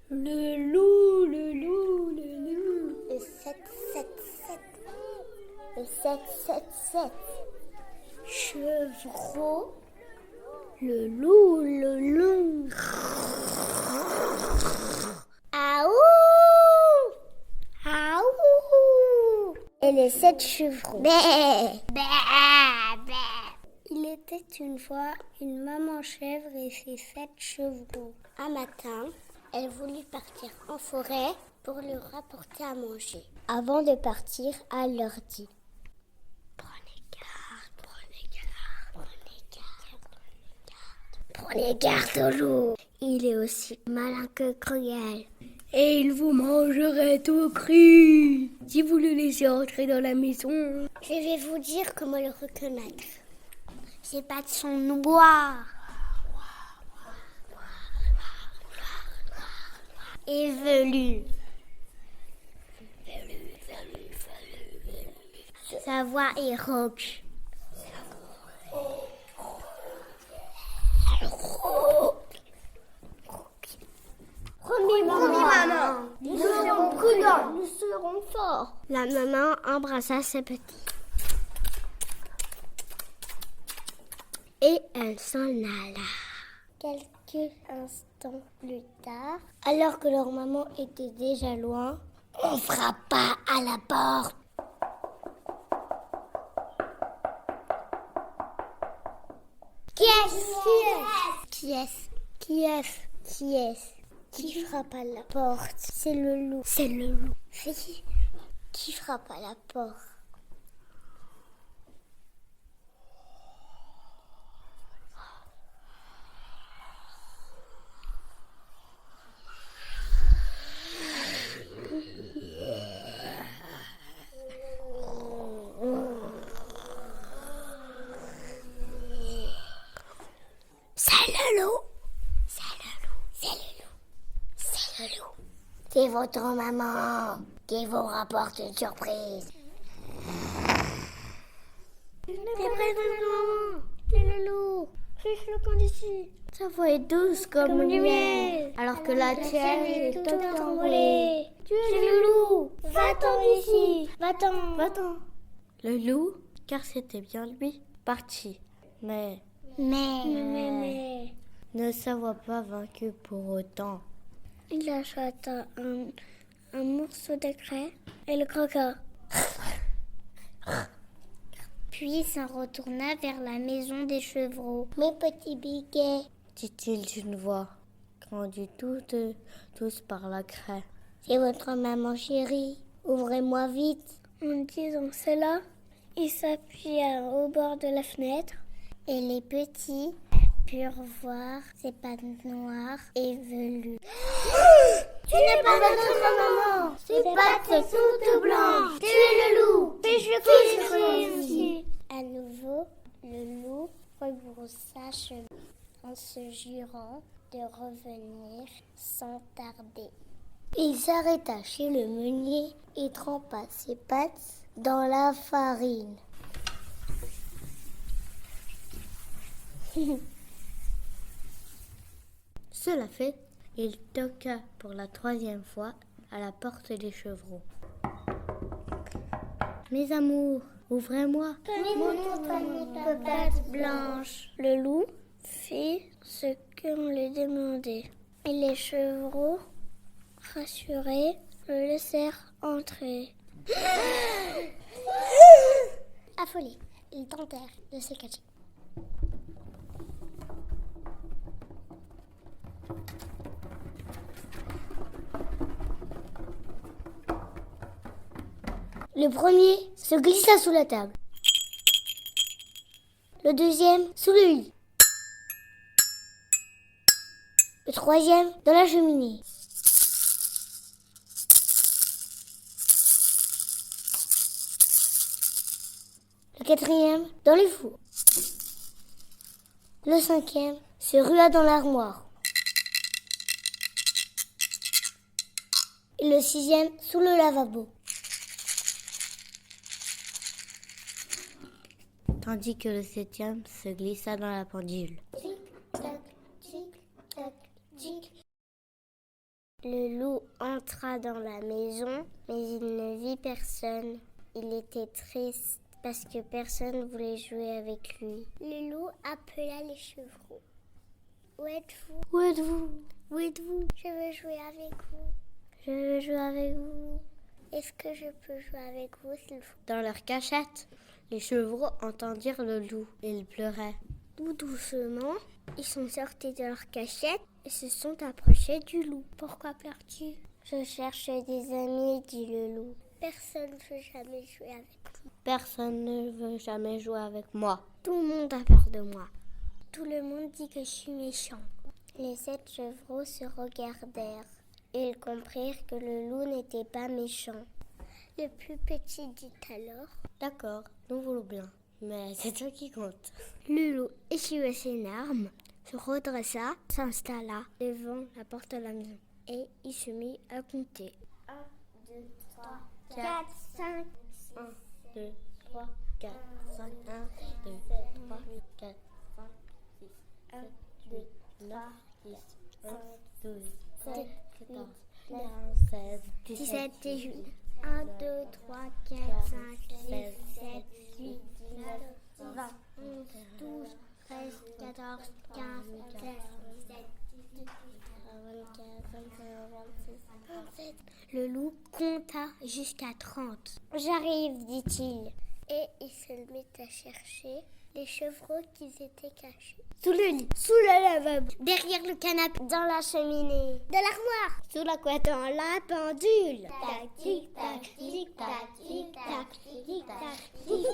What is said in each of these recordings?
Le loup, le loup, le loup. Le 777. Le 777. Chevreau. Le loup, le loup. Aouh! Aouh! Et les 7 chevreaux. Bé! Bé! Bé! Il était une fois une maman chèvre et ses 7 chevreaux. Un matin, elle voulut partir en forêt pour leur rapporter à manger. Avant de partir, elle leur dit: Prenez garde, prenez garde, prenez garde, prenez garde. Prenez garde au loup. Il est aussi malin que cruel. Et il vous mangerait au cri si vous le laissez entrer dans la maison. Je vais vous dire comment le reconnaître. Ses pattes sont noires et velues. Sa voix est rauque. Promis, maman. Nous serons prudents. Nous serons forts. La maman embrassa ses petits. Et elle s'en alla. Quelques instants plus tard, alors que leur maman était déjà loin, on frappa à la porte. Qui est-ce? Qui est-ce? Qui est-ce? Qui est-ce? Qui frappe à la porte? C'est le loup. C'est le loup. Qui frappe à la porte? C'est le loup. C'est le loup. C'est le loup. C'est le loup. C'est votre maman qui vous rapporte une surprise. C'est présent, maman. C'est le loup. Fiche le camp d'ici. Sa voix est douce comme du le miel. miel, alors que la tienne est toute envolée. Tu es le loup. Va-t'en d'ici. Va-t'en. Va-t'en. Le loup, car c'était bien lui, partit. Mais ne s'avoit pas vaincu pour autant. Il acheta un morceau de craie et le croqua. Puis s'en retourna vers la maison des chevreaux. Mes petits biquets, Dit-il d'une voix, grandie tous par la craie. c'est votre maman chérie. Ouvrez-moi vite. En disant cela, il s'appuya au bord de la fenêtre et les petits purent voir ses pattes noires et velues. Tu n'es pas notre maman. Ses pattes sont toutes blanches. Tu es le loup. Fiche-le ici. À nouveau, le loup rebroussa chemin en se jurant de revenir sans tarder. Il s'arrêta chez le meunier et trempa ses pattes dans la farine. Cela fait, il toqua pour la 3e fois à la porte des chevreaux. Mes amours, ouvrez-moi. Montre-moi ta patte blanche. Le loup fit ce qu'on lui demandait. Et les chevreaux, rassurés, le laissèrent entrer. Affolés, ils tentèrent de se cacher. Le premier se glissa sous la table. Le deuxième sous le lit. Le troisième dans la cheminée. Le quatrième dans les fours. Le cinquième se rua dans l'armoire. Et le sixième sous le lavabo. Tandis que le 7e se glissa dans la pendule. Tic-tac, tic-tac, tic. Le loup entra dans la maison, mais il ne vit personne. Il était triste parce que personne ne voulait jouer avec lui. Le loup appela les chevreaux. Où êtes-vous? Où êtes-vous? Où êtes-vous? Je veux jouer avec vous. Je veux jouer avec vous. Est-ce que je peux jouer avec vous, s'il vous plaît? Dans leur cachette, les chevreaux entendirent le loup. Ils pleuraient. Tout doucement, ils sont sortis de leur cachette et se sont approchés du loup. Pourquoi pleures-tu? Je cherche des amis, dit le loup. Personne ne veut jamais jouer avec vous. Personne ne veut jamais jouer avec moi. Tout le monde a peur de moi. Tout le monde dit que je suis méchant. Les 7 chevreaux se regardèrent. Ils comprirent que le loup n'était pas méchant. Le plus petit dit alors: D'accord, nous voulons bien, mais c'est toi qui compte. Le loup essuya ses larmes, se redressa, s'installa devant la porte de la maison et il se mit à compter. 1, 2, 3, 4, 5, 1, 2, 3, 4, 5, 1, 2, 3, 4, 5, 6, 7, 8, 9, 10, 11, 12, 13, 14, 15, 16, 17, 18. 1, 2, 3, 4, 5, 6, 7, 8, 9, 20, 11, 12, 13, 14, 15, 16, 17, 18, 24, 25, 26, 27. Le loup compta jusqu'à 30. J'arrive, dit-il. Et il se mit à chercher les chevreaux qui étaient cachés. Sous le lit, sous le lavabo, derrière le canapé, dans la cheminée, dans l'armoire, sous la couette, dans la pendule. Tac, tic, tac, tic, tac, tic, tac, tic, tac, tic,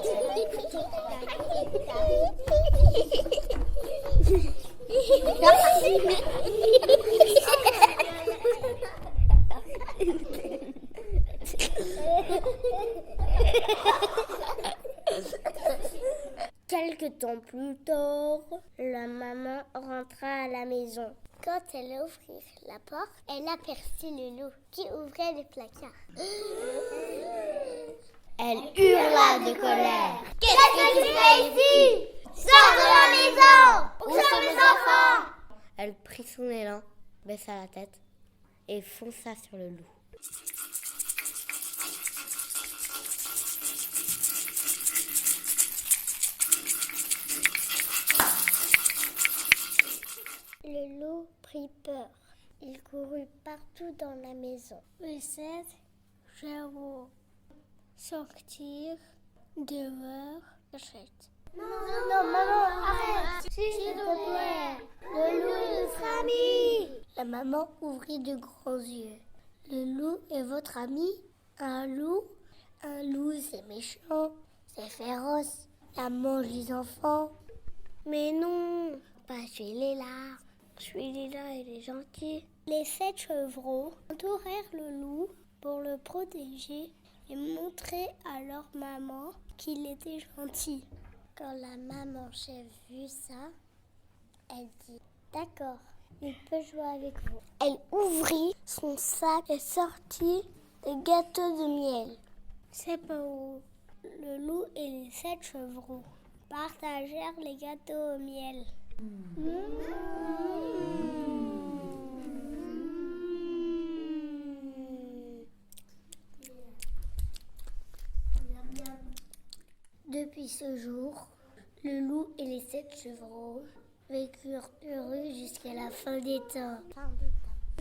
Quelque temps plus tard, la maman rentra à la maison. Quand elle ouvrit la porte, elle aperçut le loup qui ouvrait les placards. Elle hurla de colère. Qu'est-ce que tu fais ici? Sors de la maison! Où sont mes enfants? Elle prit son élan, baissa la tête et fonça sur le loup. Le loup prit peur. Il courut partout dans la maison. Les 7 chevaux sortirent dehors. Cachette. Non, maman, arrête! S'il te plaît! Le loup est notre ami! La maman ouvrit de grands yeux. Le loup est votre ami? Un loup? Un loup, c'est méchant, c'est féroce, ça mange les enfants. Mais non, pas celui-là. Celui-là, il est gentil. Les 7 chevreaux entourèrent le loup pour le protéger et montrer à leur maman qu'il était gentil. Quand la maman chef vit ça, elle dit: d'accord, il peut jouer avec vous. Elle ouvrit son sac et sortit des gâteaux de miel. C'est pas où le loup et les 7 chevreaux partagèrent les gâteaux au miel. Depuis ce jour, le loup et les 7 chevreaux vécurent heureux jusqu'à la fin des temps.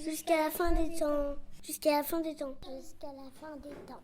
Jusqu'à la fin des temps. Jusqu'à la fin des temps. Jusqu'à la fin des temps.